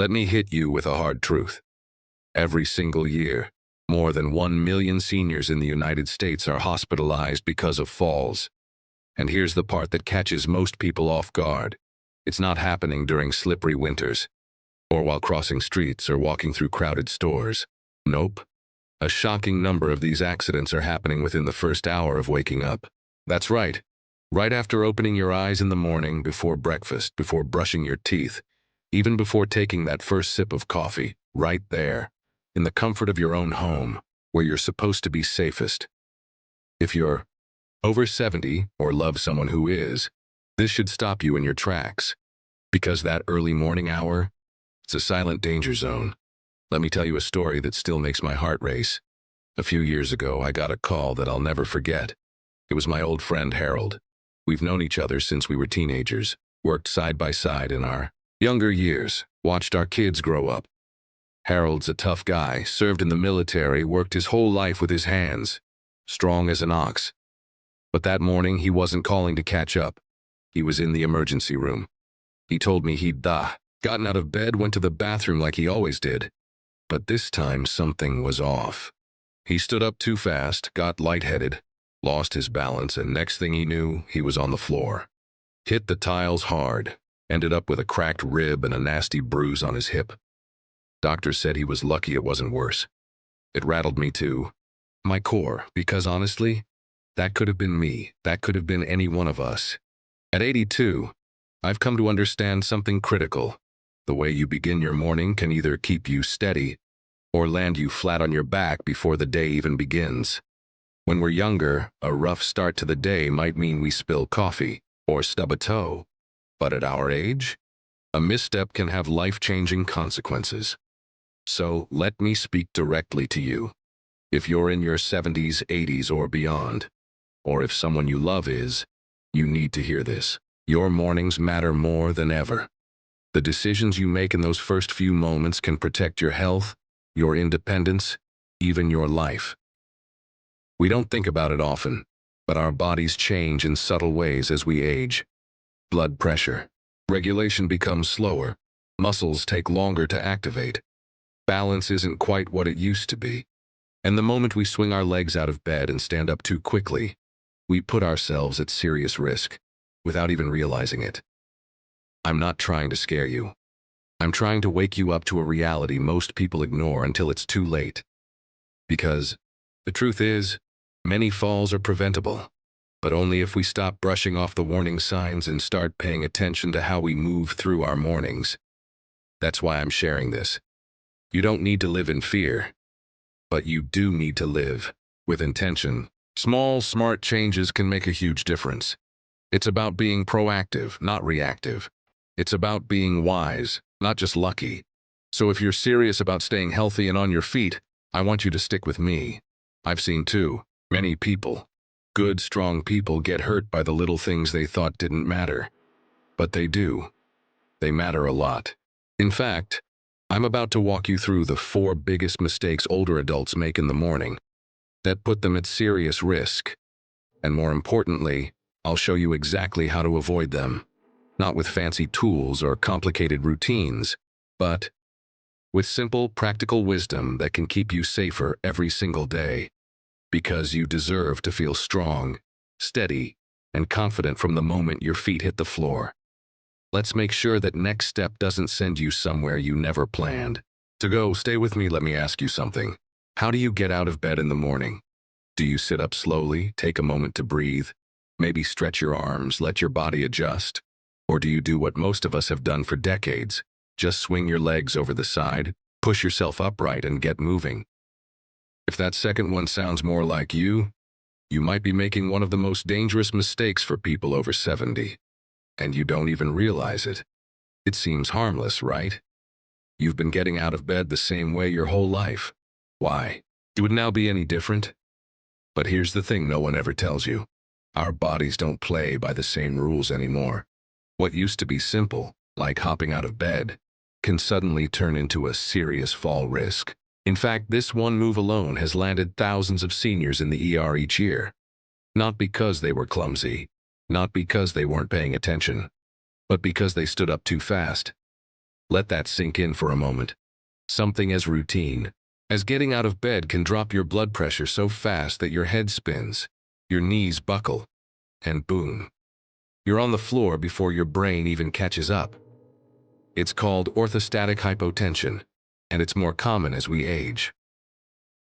Let me hit you with a hard truth. Every single year, more than 1 million seniors in the United States are hospitalized because of falls. And here's the part that catches most people off guard. It's not happening during slippery winters, or while crossing streets or walking through crowded stores. Nope. A shocking number of these accidents are happening within the first hour of waking up. That's right. Right after opening your eyes in the morning, before breakfast, before brushing your teeth, even before taking that first sip of coffee, right there, in the comfort of your own home, where you're supposed to be safest. If you're over 70 or love someone who is, this should stop you in your tracks. Because that early morning hour, it's a silent danger zone. Let me tell you a story that still makes my heart race. A few years ago, I got a call that I'll never forget. It was my old friend Harold. We've known each other since we were teenagers, worked side by side in our younger years, watched our kids grow up. Harold's a tough guy, served in the military, worked his whole life with his hands, strong as an ox. But that morning, he wasn't calling to catch up. He was in the emergency room. He told me he'd gotten out of bed, went to the bathroom like he always did. But this time, something was off. He stood up too fast, got lightheaded, lost his balance, and next thing he knew, he was on the floor. Hit the tiles hard, ended up with a cracked rib and a nasty bruise on his hip. Doctors said he was lucky it wasn't worse. It rattled me to my core, because honestly, that could have been me. That could have been any one of us. At 82, I've come to understand something critical. The way you begin your morning can either keep you steady or land you flat on your back before the day even begins. When we're younger, a rough start to the day might mean we spill coffee or stub a toe. But at our age, a misstep can have life-changing consequences. So let me speak directly to you. If you're in your 70s, 80s, or beyond, or if someone you love is, you need to hear this. Your mornings matter more than ever. The decisions you make in those first few moments can protect your health, your independence, even your life. We don't think about it often, but our bodies change in subtle ways as we age. Blood pressure regulation becomes slower. Muscles take longer to activate. Balance isn't quite what it used to be. And the moment we swing our legs out of bed and stand up too quickly, we put ourselves at serious risk, without even realizing it. I'm not trying to scare you. I'm trying to wake you up to a reality most people ignore until it's too late. Because the truth is, many falls are preventable, but only if we stop brushing off the warning signs and start paying attention to how we move through our mornings. That's why I'm sharing this. You don't need to live in fear, but you do need to live with intention. Small, smart changes can make a huge difference. It's about being proactive, not reactive. It's about being wise, not just lucky. So if you're serious about staying healthy and on your feet, I want you to stick with me. I've seen too many people, good, strong people, get hurt by the little things they thought didn't matter. But they do. They matter a lot. In fact, I'm about to walk you through the 4 biggest mistakes older adults make in the morning that put them at serious risk. And more importantly, I'll show you exactly how to avoid them. Not with fancy tools or complicated routines, but with simple, practical wisdom that can keep you safer every single day. Because you deserve to feel strong, steady, and confident from the moment your feet hit the floor. Let's make sure that next step doesn't send you somewhere you never planned to go. Stay with me. Let me ask you something. How do you get out of bed in the morning? Do you sit up slowly, take a moment to breathe, maybe stretch your arms, let your body adjust? Or do you do what most of us have done for decades? Just swing your legs over the side, push yourself upright, and get moving. If that second one sounds more like you might be making one of the most dangerous mistakes for people over 70. And you don't even realize it. It seems harmless, right? You've been getting out of bed the same way your whole life. Why? It would now be any different? But here's the thing no one ever tells you. Our bodies don't play by the same rules anymore. What used to be simple, like hopping out of bed, can suddenly turn into a serious fall risk. In fact, this one move alone has landed thousands of seniors in the ER each year. Not because they were clumsy, not because they weren't paying attention, but because they stood up too fast. Let that sink in for a moment. Something as routine as getting out of bed can drop your blood pressure so fast that your head spins, your knees buckle, and boom, you're on the floor before your brain even catches up. It's called orthostatic hypotension, and it's more common as we age.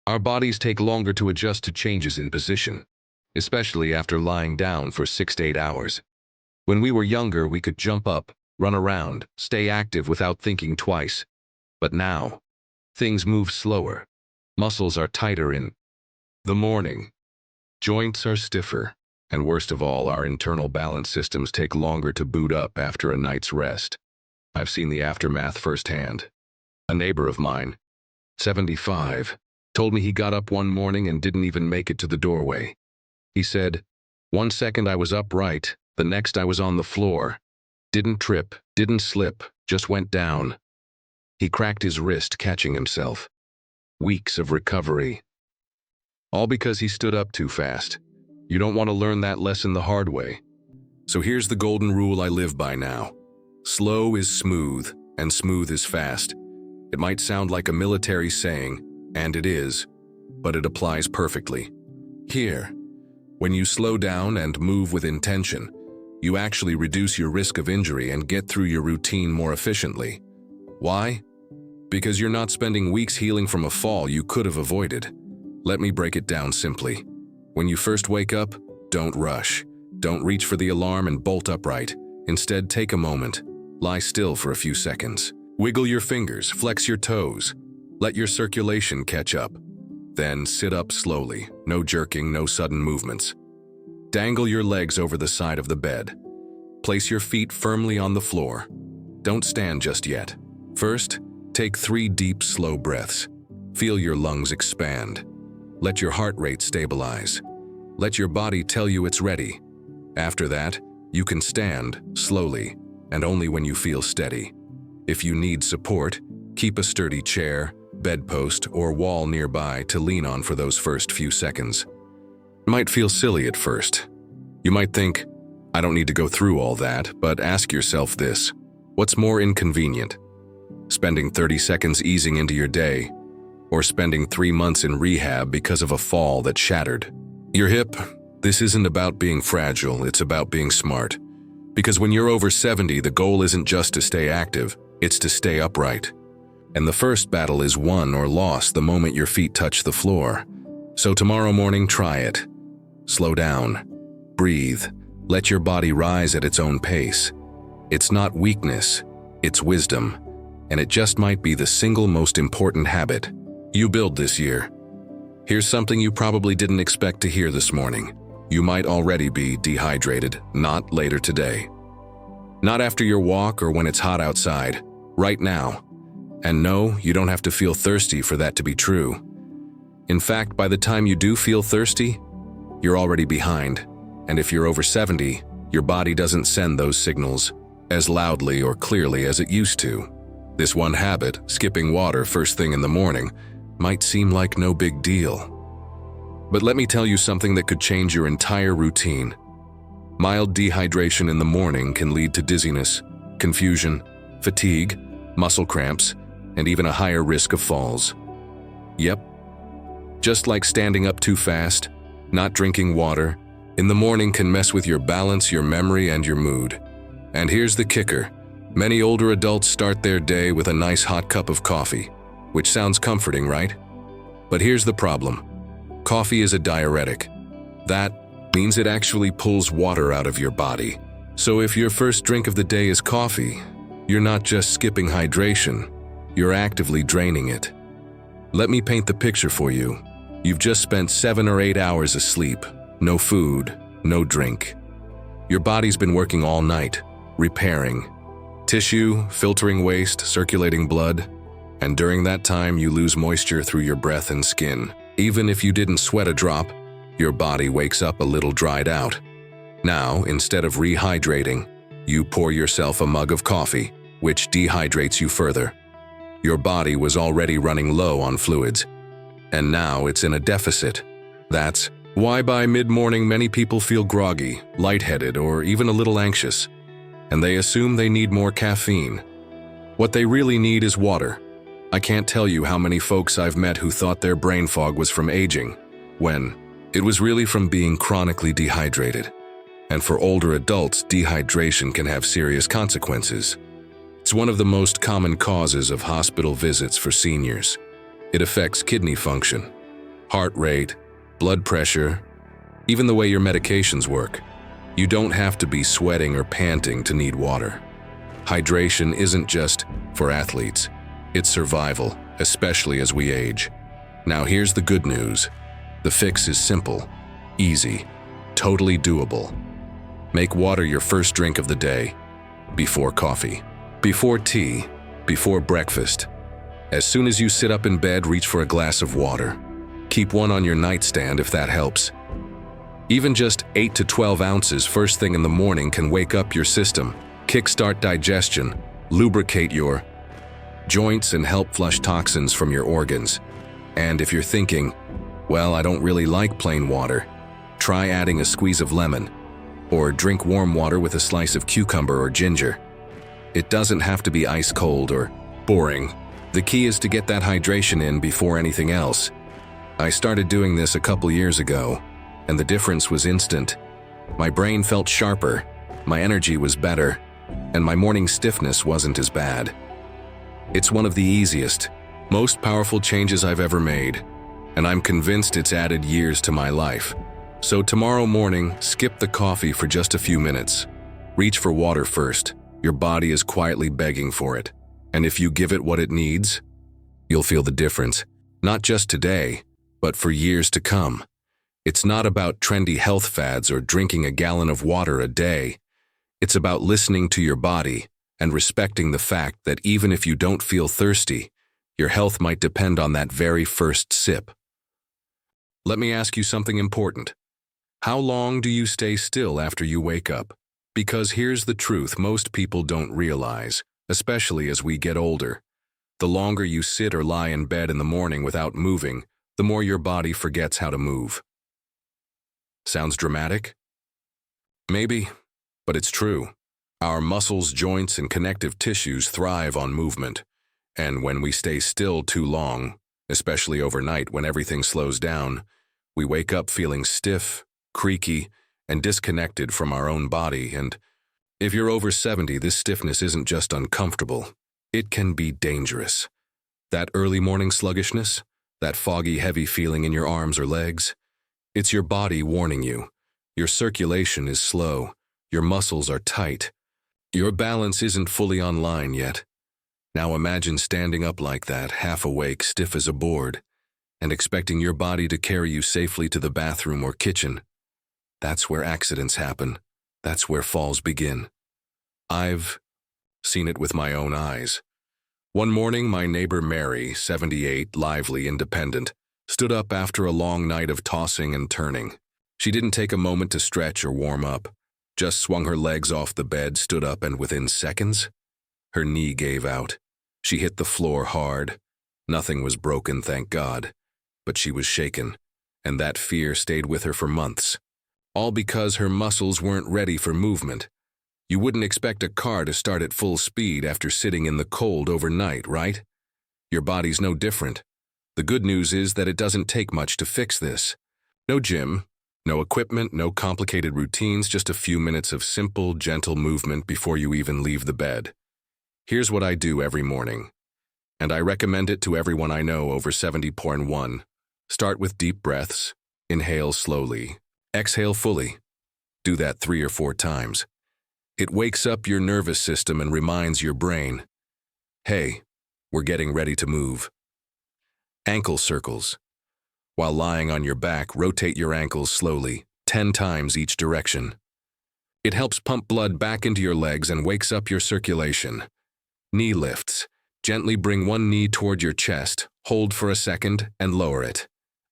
Our bodies take longer to adjust to changes in position, especially after lying down for 6 to 8 hours. When we were younger, we could jump up, run around, stay active without thinking twice. But now, things move slower. Muscles are tighter in the morning. Joints are stiffer. And worst of all, our internal balance systems take longer to boot up after a night's rest. I've seen the aftermath firsthand. A neighbor of mine, 75, told me he got up one morning and didn't even make it to the doorway. He said, "One second I was upright, the next I was on the floor. Didn't trip, didn't slip, just went down." He cracked his wrist catching himself. Weeks of recovery. All because he stood up too fast. You don't want to learn that lesson the hard way. So here's the golden rule I live by now. Slow is smooth, and smooth is fast. It might sound like a military saying, and it is, but it applies perfectly. Here, when you slow down and move with intention, you actually reduce your risk of injury and get through your routine more efficiently. Why? Because you're not spending weeks healing from a fall you could have avoided. Let me break it down simply. When you first wake up, don't rush. Don't reach for the alarm and bolt upright. Instead, take a moment. Lie still for a few seconds. Wiggle your fingers, flex your toes. Let your circulation catch up. Then sit up slowly. No jerking, no sudden movements. Dangle your legs over the side of the bed. Place your feet firmly on the floor. Don't stand just yet. First, take 3 deep, slow breaths. Feel your lungs expand. Let your heart rate stabilize. Let your body tell you it's ready. After that, you can stand, slowly, and only when you feel steady. If you need support, keep a sturdy chair, bedpost, or wall nearby to lean on for those first few seconds. It might feel silly at first. You might think, I don't need to go through all that, but ask yourself this. What's more inconvenient? Spending 30 seconds easing into your day, or spending 3 months in rehab because of a fall that shattered your hip? This isn't about being fragile, it's about being smart. Because when you're over 70, the goal isn't just to stay active, it's to stay upright. And the first battle is won or lost the moment your feet touch the floor. So tomorrow morning, try it. Slow down. Breathe. Let your body rise at its own pace. It's not weakness, it's wisdom. And it just might be the single most important habit you build this year. Here's something you probably didn't expect to hear this morning. You might already be dehydrated, not later today. Not after your walk or when it's hot outside, right now. And no, you don't have to feel thirsty for that to be true. In fact, by the time you do feel thirsty, you're already behind. And if you're over 70, your body doesn't send those signals as loudly or clearly as it used to. This one habit, skipping water first thing in the morning, might seem like no big deal. But let me tell you something that could change your entire routine. Mild dehydration in the morning can lead to dizziness, confusion, fatigue, muscle cramps, and even a higher risk of falls. Yep. Just like standing up too fast, not drinking water, in the morning can mess with your balance, your memory, and your mood. And here's the kicker. Many older adults start their day with a nice hot cup of coffee, which sounds comforting, right? But here's the problem. Coffee is a diuretic. That means it actually pulls water out of your body. So if your first drink of the day is coffee, you're not just skipping hydration, you're actively draining it. Let me paint the picture for you. You've just spent 7 or 8 hours asleep, no food, no drink. Your body's been working all night, repairing tissue, filtering waste, circulating blood, and during that time you lose moisture through your breath and skin. Even if you didn't sweat a drop, your body wakes up a little dried out. Now, instead of rehydrating, you pour yourself a mug of coffee, which dehydrates you further. Your body was already running low on fluids, and now it's in a deficit. That's why by mid-morning many people feel groggy, lightheaded, or even a little anxious, and they assume they need more caffeine. What they really need is water. I can't tell you how many folks I've met who thought their brain fog was from aging, when it was really from being chronically dehydrated. And for older adults, dehydration can have serious consequences. It's one of the most common causes of hospital visits for seniors. It affects kidney function, heart rate, blood pressure, even the way your medications work. You don't have to be sweating or panting to need water. Hydration isn't just for athletes. It's survival, especially as we age. Now here's the good news. The fix is simple, easy, totally doable. Make water your first drink of the day, before coffee, before tea, before breakfast. As soon as you sit up in bed, reach for a glass of water. Keep one on your nightstand if that helps. Even just 8 to 12 ounces first thing in the morning can wake up your system, kickstart digestion, lubricate your joints, and help flush toxins from your organs. And if you're thinking, well, I don't really like plain water, try adding a squeeze of lemon, or drink warm water with a slice of cucumber or ginger. It doesn't have to be ice cold or boring. The key is to get that hydration in before anything else. I started doing this a couple years ago, and the difference was instant. My brain felt sharper, my energy was better, and my morning stiffness wasn't as bad. It's one of the easiest, most powerful changes I've ever made, and I'm convinced it's added years to my life. So tomorrow morning, skip the coffee for just a few minutes. Reach for water first. Your body is quietly begging for it. And if you give it what it needs, you'll feel the difference, not just today, but for years to come. It's not about trendy health fads or drinking a gallon of water a day. It's about listening to your body and respecting the fact that even if you don't feel thirsty, your health might depend on that very first sip. Let me ask you something important. How long do you stay still after you wake up? Because here's the truth most people don't realize, especially as we get older. The longer you sit or lie in bed in the morning without moving, the more your body forgets how to move. Sounds dramatic? Maybe, but it's true. Our muscles, joints, and connective tissues thrive on movement. And when we stay still too long, especially overnight when everything slows down, we wake up feeling stiff, creaky, and disconnected from our own body. And if you're over 70, this stiffness isn't just uncomfortable. It can be dangerous. That early morning sluggishness, that foggy, heavy feeling in your arms or legs, it's your body warning you. Your circulation is slow. Your muscles are tight. Your balance isn't fully online yet. Now imagine standing up like that, half awake, stiff as a board, and expecting your body to carry you safely to the bathroom or kitchen. That's where accidents happen. That's where falls begin. I've seen it with my own eyes. One morning, my neighbor Mary, 78, lively, independent, stood up after a long night of tossing and turning. She didn't take a moment to stretch or warm up, just swung her legs off the bed, stood up, and within seconds, her knee gave out. She hit the floor hard. Nothing was broken, thank God, but she was shaken, and that fear stayed with her for months. All because her muscles weren't ready for movement. You wouldn't expect a car to start at full speed after sitting in the cold overnight, right? Your body's no different. The good news is that it doesn't take much to fix this. No gym, no equipment, no complicated routines, just a few minutes of simple, gentle movement before you even leave the bed. Here's what I do every morning, and I recommend it to everyone I know over 70.1. Start with deep breaths. Inhale slowly. Exhale fully. Do that 3 or 4 times. It wakes up your nervous system and reminds your brain, hey, we're getting ready to move. Ankle circles. While lying on your back, rotate your ankles slowly, 10 times each direction. It helps pump blood back into your legs and wakes up your circulation. Knee lifts. Gently bring one knee toward your chest, hold for a second, and lower it.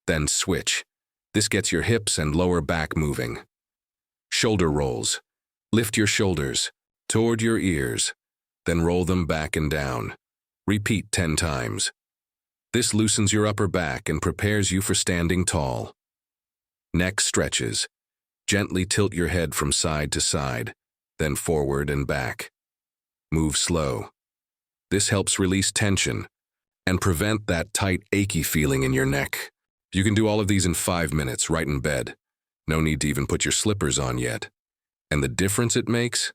Then switch. This gets your hips and lower back moving. Shoulder rolls. Lift your shoulders toward your ears, then roll them back and down. Repeat 10 times. This loosens your upper back and prepares you for standing tall. Neck stretches. Gently tilt your head from side to side, then forward and back. Move slow. This helps release tension and prevent that tight, achy feeling in your neck. You can do all of these in 5 minutes, right in bed. No need to even put your slippers on yet. And the difference it makes?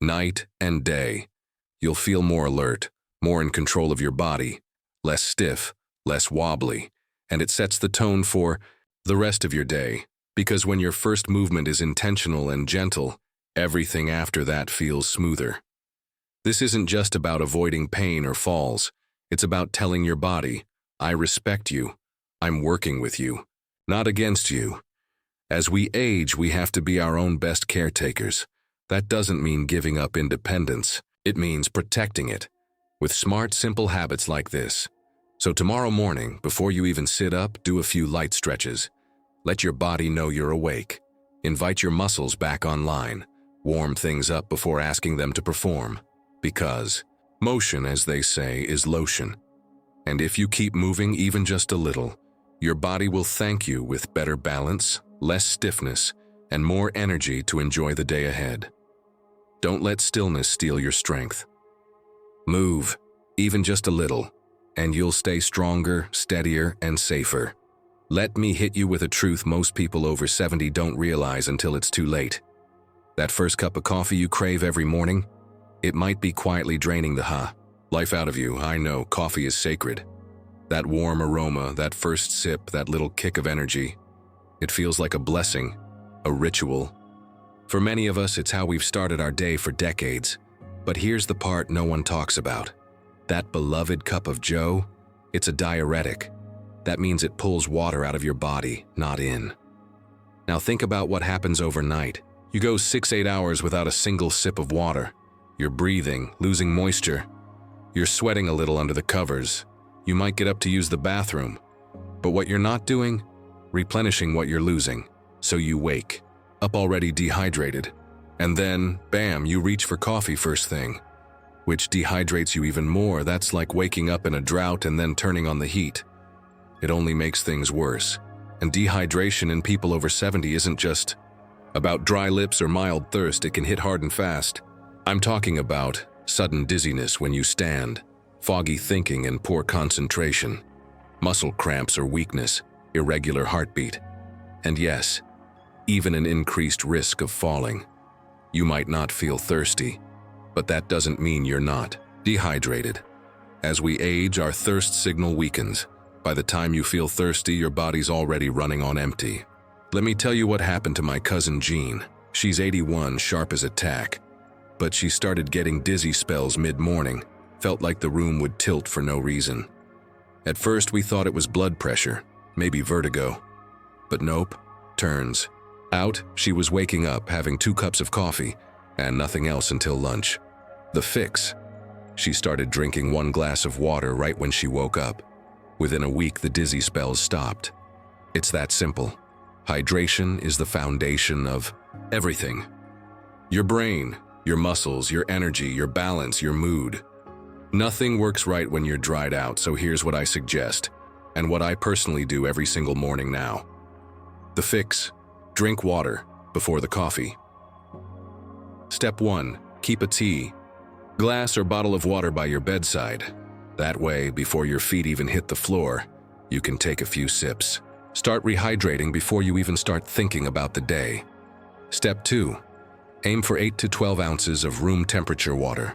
Night and day. You'll feel more alert, more in control of your body, less stiff, less wobbly, and it sets the tone for the rest of your day. Because when your first movement is intentional and gentle, everything after that feels smoother. This isn't just about avoiding pain or falls. It's about telling your body, I respect you. I'm working with you, not against you. As we age, we have to be our own best caretakers. That doesn't mean giving up independence. It means protecting it with smart, simple habits like this. So tomorrow morning, before you even sit up, do a few light stretches. Let your body know you're awake. Invite your muscles back online. Warm things up before asking them to perform. Because motion, as they say, is lotion. And if you keep moving even just a little, your body will thank you with better balance, less stiffness, and more energy to enjoy the day ahead. Don't let stillness steal your strength. Move, even just a little, and you'll stay stronger, steadier, and safer. Let me hit you with a truth most people over 70 don't realize until it's too late. That first cup of coffee you crave every morning, it might be quietly draining the life out of you. I know, coffee is sacred. That warm aroma, that first sip, that little kick of energy, it feels like a blessing, a ritual. For many of us, it's how we've started our day for decades. But here's the part no one talks about. That beloved cup of joe, it's a diuretic. That means it pulls water out of your body, not in. Now think about what happens overnight. You go 6-8 hours without a single sip of water. You're breathing, losing moisture. You're sweating a little under the covers. You might get up to use the bathroom. But what you're not doing? Replenishing what you're losing. So you wake, up already dehydrated. And then, bam, you reach for coffee first thing, which dehydrates you even more. That's like waking up in a drought and then turning on the heat. It only makes things worse. And dehydration in people over 70 isn't just about dry lips or mild thirst. It can hit hard and fast. I'm talking about sudden dizziness when you stand, foggy thinking and poor concentration, muscle cramps or weakness, irregular heartbeat, and yes, even an increased risk of falling. You might not feel thirsty, but that doesn't mean you're not dehydrated. As we age, our thirst signal weakens. By the time you feel thirsty, your body's already running on empty. Let me tell you what happened to my cousin Jean. She's 81, sharp as a tack. But she started getting dizzy spells mid-morning, felt like the room would tilt for no reason. At first we thought it was blood pressure, maybe vertigo. But nope, turns out she was waking up having 2 cups of coffee and nothing else until lunch. The fix? She started drinking 1 glass of water right when she woke up. Within a week the dizzy spells stopped. It's that simple. Hydration is the foundation of everything. Your brain, your muscles, your energy, your balance, your mood. Nothing works right when you're dried out, so here's what I suggest, and what I personally do every single morning now. The fix: drink water before the coffee. Step 1, keep a tea, glass or bottle of water by your bedside. That way, before your feet even hit the floor, you can take a few sips. Start rehydrating before you even start thinking about the day. Step 2, aim for 8 to 12 ounces of room temperature water.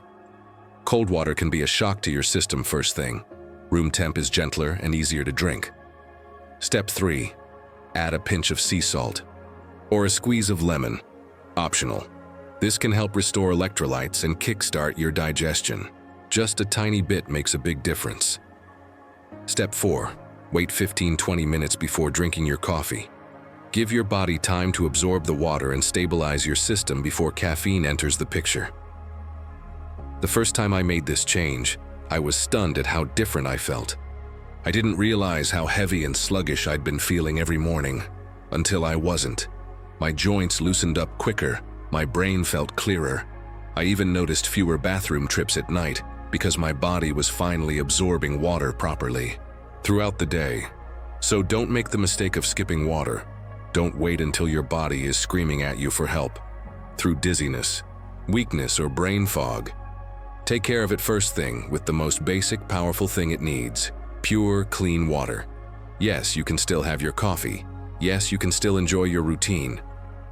Cold water can be a shock to your system first thing. Room temp is gentler and easier to drink. Step 3, add a pinch of sea salt or a squeeze of lemon, optional. This can help restore electrolytes and kickstart your digestion. Just a tiny bit makes a big difference. Step 4, wait 15-20 minutes before drinking your coffee. Give your body time to absorb the water and stabilize your system before caffeine enters the picture. The first time I made this change, I was stunned at how different I felt. I didn't realize how heavy and sluggish I'd been feeling every morning, until I wasn't. My joints loosened up quicker, my brain felt clearer. I even noticed fewer bathroom trips at night because my body was finally absorbing water properly throughout the day. So don't make the mistake of skipping water. Don't wait until your body is screaming at you for help through dizziness, weakness, or brain fog. Take care of it first thing with the most basic, powerful thing it needs: pure, clean water. Yes, you can still have your coffee. Yes, you can still enjoy your routine.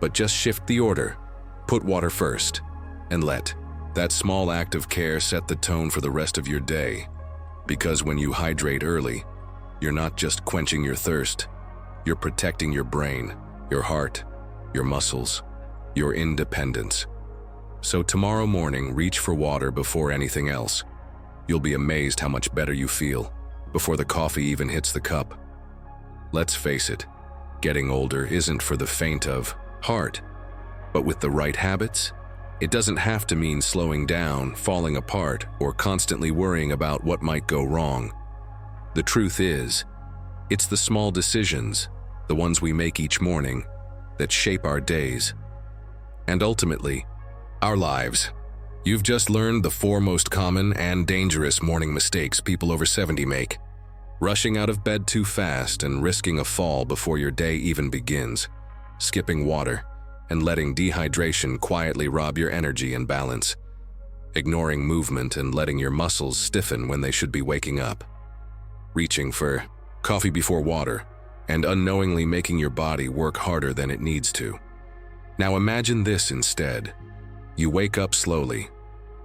But just shift the order. Put water first, and let that small act of care set the tone for the rest of your day. Because when you hydrate early, you're not just quenching your thirst, you're protecting your brain, your heart, your muscles, your independence. So tomorrow morning, reach for water before anything else. You'll be amazed how much better you feel before the coffee even hits the cup. Let's face it, getting older isn't for the faint of heart. But with the right habits, it doesn't have to mean slowing down, falling apart, or constantly worrying about what might go wrong. The truth is, it's the small decisions, the ones we make each morning, that shape our days, and ultimately, our lives. You've just learned the 4 most common and dangerous morning mistakes people over 70 make. Rushing out of bed too fast and risking a fall before your day even begins. Skipping water and letting dehydration quietly rob your energy and balance. Ignoring movement and letting your muscles stiffen when they should be waking up. Reaching for coffee before water and unknowingly making your body work harder than it needs to. Now imagine this instead. You wake up slowly.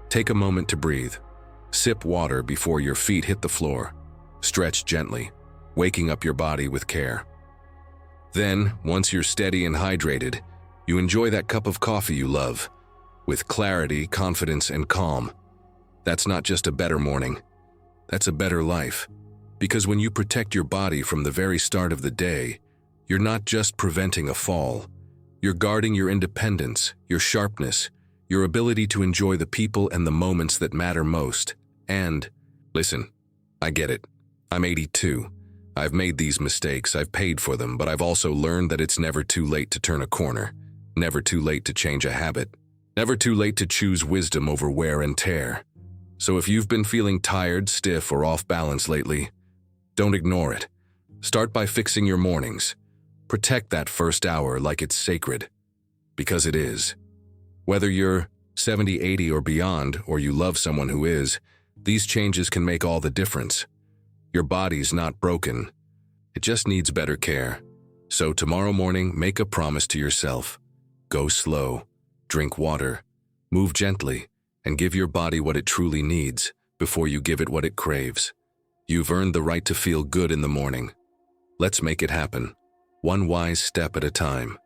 Take a moment to breathe. Sip water before your feet hit the floor. Stretch gently, waking up your body with care. Then, once you're steady and hydrated, you enjoy that cup of coffee you love, with clarity, confidence, and calm. That's not just a better morning. That's a better life. Because when you protect your body from the very start of the day, you're not just preventing a fall. You're guarding your independence, your sharpness, your ability to enjoy the people and the moments that matter most. And, listen, I get it. I'm 82. I've made these mistakes, I've paid for them, but I've also learned that it's never too late to turn a corner. Never too late to change a habit. Never too late to choose wisdom over wear and tear. So if you've been feeling tired, stiff, or off balance lately, don't ignore it. Start by fixing your mornings. Protect that first hour like it's sacred. Because it is. Whether you're 70, 80, or beyond, or you love someone who is, these changes can make all the difference. Your body's not broken. It just needs better care. So tomorrow morning, make a promise to yourself. Go slow, drink water, move gently, and give your body what it truly needs before you give it what it craves. You've earned the right to feel good in the morning. Let's make it happen, one wise step at a time.